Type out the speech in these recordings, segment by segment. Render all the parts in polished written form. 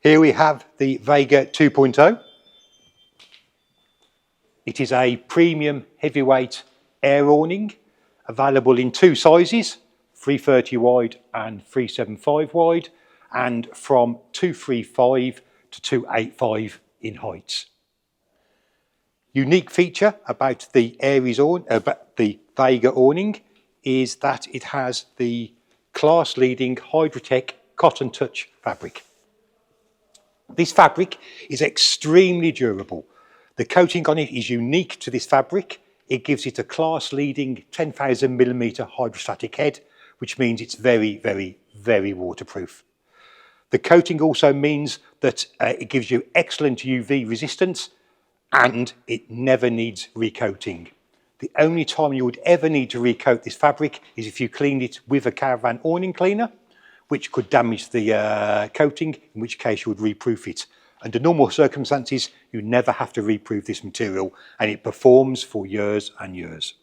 Here we have the VEGA 2.0. It is a premium heavyweight air awning, available in two sizes, 330 wide and 375 wide, and from 235 to 285 in heights. Unique feature about the VEGA awning is that it has the class-leading Hydrotech Cotton Touch fabric. This fabric is extremely durable. The coating on it is unique to this fabric. It gives it a class-leading 10,000mm hydrostatic head, which means it's very, very, very waterproof. The coating also means that it gives you excellent UV resistance, and it never needs recoating. The only time you would ever need to recoat this fabric is if you cleaned it with a caravan awning cleaner, which could damage the coating, in which case you would reproof it. Under normal circumstances, you never have to reproof this material, and it performs for years and years.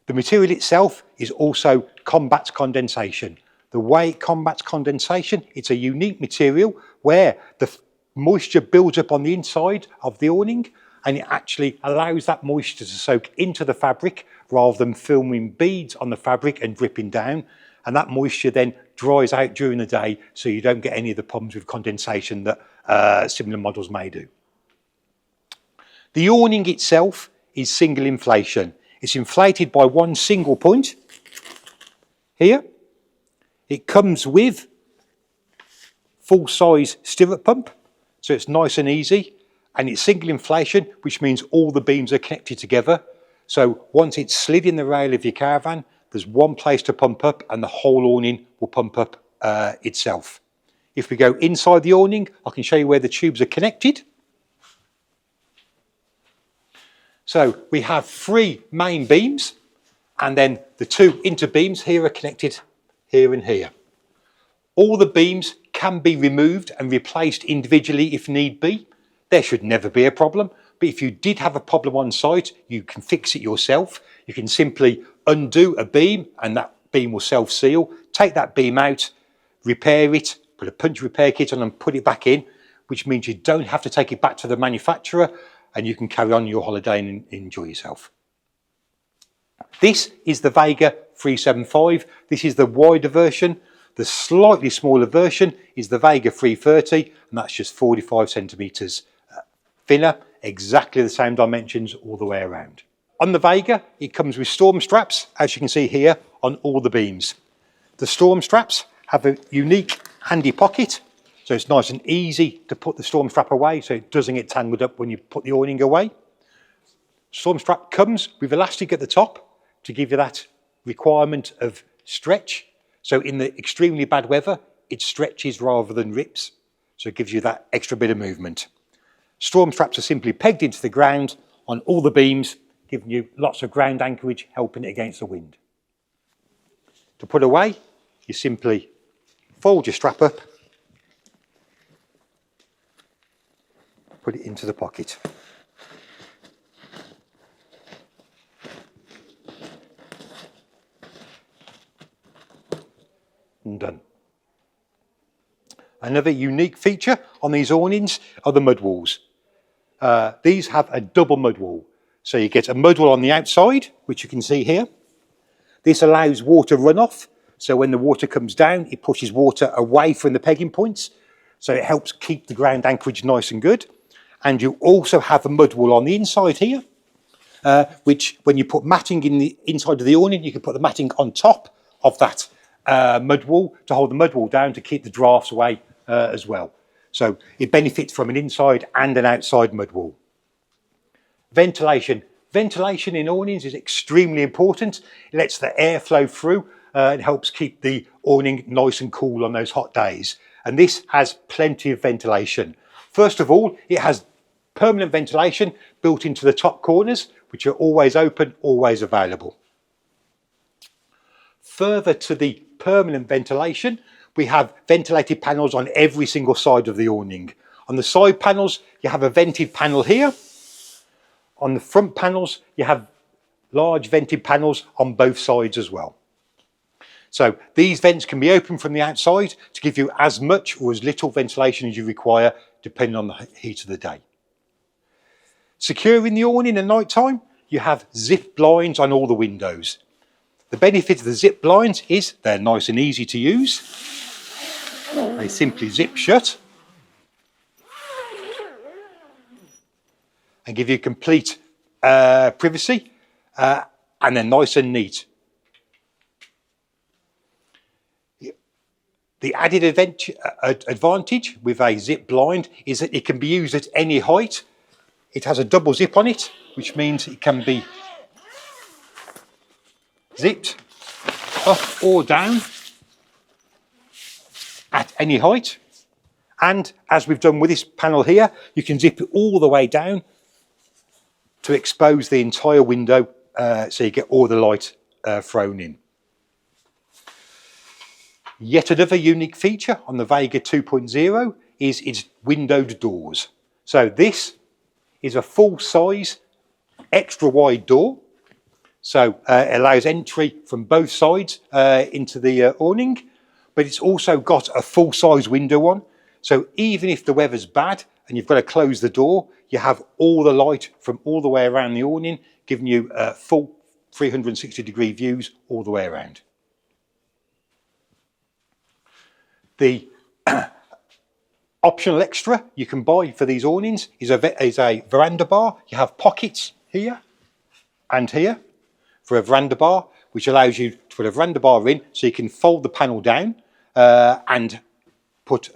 The material itself is also combats condensation. The way it combats condensation, it's a unique material where the moisture builds up on the inside of the awning, and it actually allows that moisture to soak into the fabric rather than filming beads on the fabric and dripping down. And that moisture then dries out during the day, so you don't get any of the problems with condensation that similar models may do. The awning itself is single inflation. It's inflated by one single point here. It comes with full-size stirrup pump, so it's nice and easy, and it's single inflation, which means all the beams are connected together. So once it's slid in the rail of your caravan, there's one place to pump up, and the whole awning will pump up itself. If we go inside the awning, I can show you where the tubes are connected. So we have three main beams, and then the two interbeams here are connected here and here. All the beams can be removed and replaced individually if need be. There should never be a problem, but if you did have a problem on site, you can fix it yourself. You can simply undo a beam, and that beam will self-seal. Take that beam out, repair it, put a punch repair kit on and put it back in, which means you don't have to take it back to the manufacturer, and you can carry on your holiday and enjoy yourself. This is the VEGA 375. This is the wider version. The slightly smaller version is the VEGA 330, and that's just 45 centimetres thinner, exactly the same dimensions all the way around. On the VEGA, it comes with storm straps, as you can see here, on all the beams. The storm straps have a unique handy pocket, so it's nice and easy to put the storm strap away, so it doesn't get tangled up when you put the awning away. Storm strap comes with elastic at the top to give you that requirement of stretch. So in the extremely bad weather, it stretches rather than rips, so it gives you that extra bit of movement. Storm straps are simply pegged into the ground on all the beams, giving you lots of ground anchorage, helping it against the wind. To put away, you simply fold your strap up, put it into the pocket. And done. Another unique feature on these awnings are the mud walls. These have a double mud wall. So you get a mud wall on the outside, which you can see here. This allows water runoff. So when the water comes down, it pushes water away from the pegging points. So it helps keep the ground anchorage nice and good. And you also have a mud wall on the inside here, which when you put matting in the inside of the awning, you can put the matting on top of that mud wall to hold the mud wall down to keep the drafts away as well. So it benefits from an inside and an outside mud wall. Ventilation. Ventilation in awnings is extremely important. It lets the air flow through and helps keep the awning nice and cool on those hot days. And this has plenty of ventilation. First of all, it has permanent ventilation built into the top corners, which are always open, always available. Further to the permanent ventilation, we have ventilated panels on every single side of the awning. On the side panels, you have a vented panel here. On the front panels, you have large vented panels on both sides as well. So these vents can be opened from the outside to give you as much or as little ventilation as you require, depending on the heat of the day. Securing the awning at night time, you have zip blinds on all the windows. The benefit of the zip blinds is they're nice and easy to use. They simply zip shut and give you complete privacy, and they're nice and neat. The added advantage with a zip blind is that it can be used at any height. It has a double zip on it, which means it can be zipped up or down at any height. And as we've done with this panel here, you can zip it all the way down to expose the entire window, so you get all the light thrown in. Yet another unique feature on the VEGA 2.0 is its windowed doors. So this is a full-size, extra wide door. So it allows entry from both sides into the awning, but it's also got a full-size window on. So even if the weather's bad and you've got to close the door, you have all the light from all the way around the awning, giving you full 360-degree views all the way around. The optional extra you can buy for these awnings is a veranda bar. You have pockets here and here for a veranda bar, which allows you to put a veranda bar in so you can fold the panel down and put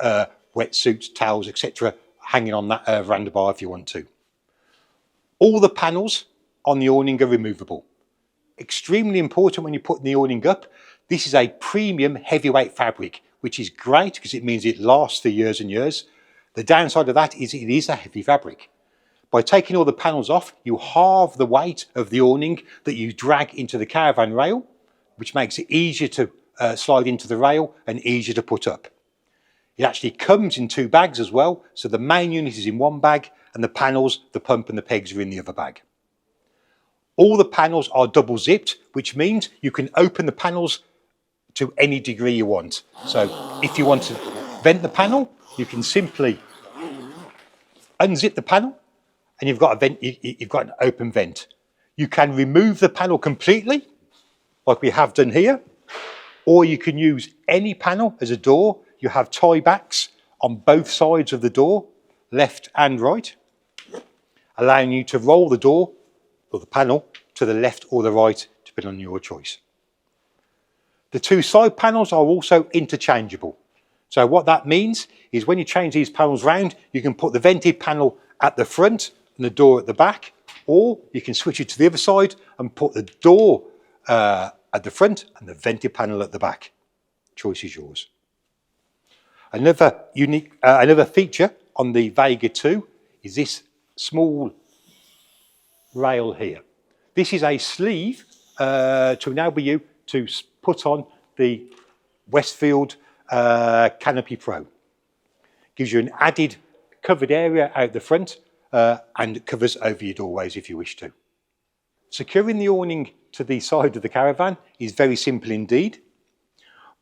wetsuits, towels, etc. hanging on that veranda bar if you want to. All the panels on the awning are removable. Extremely important when you're putting the awning up. This is a premium heavyweight fabric, which is great because it means it lasts for years and years. The downside of that is it is a heavy fabric. By taking all the panels off, you halve the weight of the awning that you drag into the caravan rail, which makes it easier to slide into the rail and easier to put up. It actually comes in 2 bags as well, so the main unit is in 1 bag and the panels, the pump and the pegs are in the other bag. All the panels are double zipped, which means you can open the panels to any degree you want. So if you want to vent the panel, you can simply unzip the panel and you've got an open vent. You can remove the panel completely, like we have done here, or you can use any panel as a door. You have tie backs on both sides of the door, left and right, allowing you to roll the door or the panel to the left or the right, depending on your choice. The 2 side panels are also interchangeable. So what that means is when you change these panels round, you can put the vented panel at the front and the door at the back, or you can switch it to the other side and put the door at the front and the vented panel at the back. Choice is yours. Another feature on the VEGA 2 is this small rail here. This is a sleeve to enable you to put on the Westfield Canopy Pro. Gives you an added covered area out the front and covers over your doorways if you wish to. Securing the awning to the side of the caravan is very simple indeed.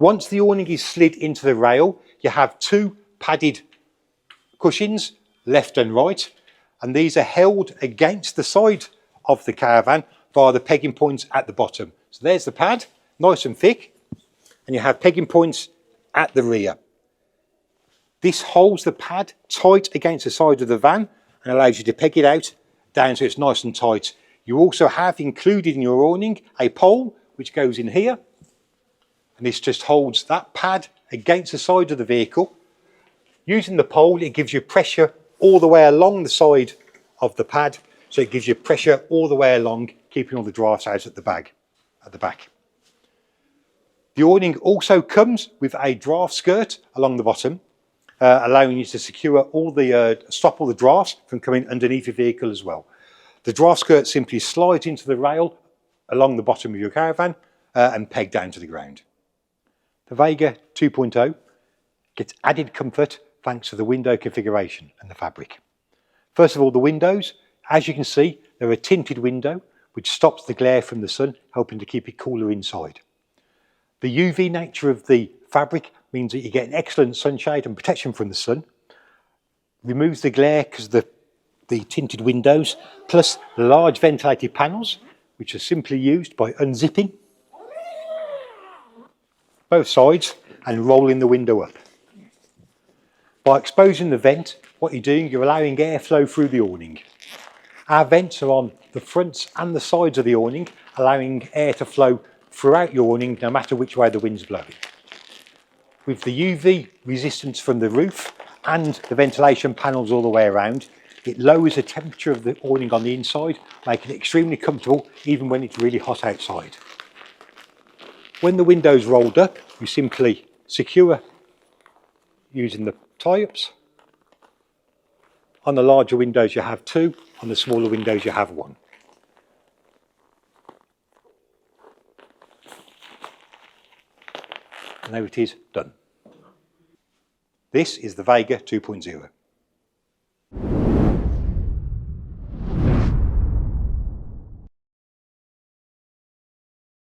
Once the awning is slid into the rail, you have 2 padded cushions, left and right, and these are held against the side of the caravan via the pegging points at the bottom. So there's the pad, nice and thick, and you have pegging points at the rear. This holds the pad tight against the side of the van and allows you to peg it out down so it's nice and tight. You also have included in your awning a pole which goes in here, and this just holds that pad against the side of the vehicle. Using the pole, it gives you pressure all the way along the side of the pad, so it gives you pressure all the way along, keeping all the drafts out at the back. The awning also comes with a draft skirt along the bottom, allowing you to secure stop all the drafts from coming underneath your vehicle as well. The draft skirt simply slides into the rail along the bottom of your caravan and pegged down to the ground. The VEGA 2.0 gets added comfort thanks to the window configuration and the fabric. First of all, the windows. As you can see, they're a tinted window which stops the glare from the sun, helping to keep it cooler inside. The UV nature of the fabric means that you get an excellent sunshade and protection from the sun. Removes the glare because the tinted windows, plus the large ventilated panels, which are simply used by unzipping both sides and rolling the window up. By exposing the vent, what you're doing, you're allowing airflow through the awning. Our vents are on the fronts and the sides of the awning, allowing air to flow throughout your awning no matter which way the wind's blowing. With the UV resistance from the roof and the ventilation panels all the way around, it lowers the temperature of the awning on the inside, making it extremely comfortable even when it's really hot outside. When the window's rolled up, you simply secure using the tie-ups. On the larger windows you have 2, on the smaller windows you have 1. And there it is, done. This is the VEGA 2.0.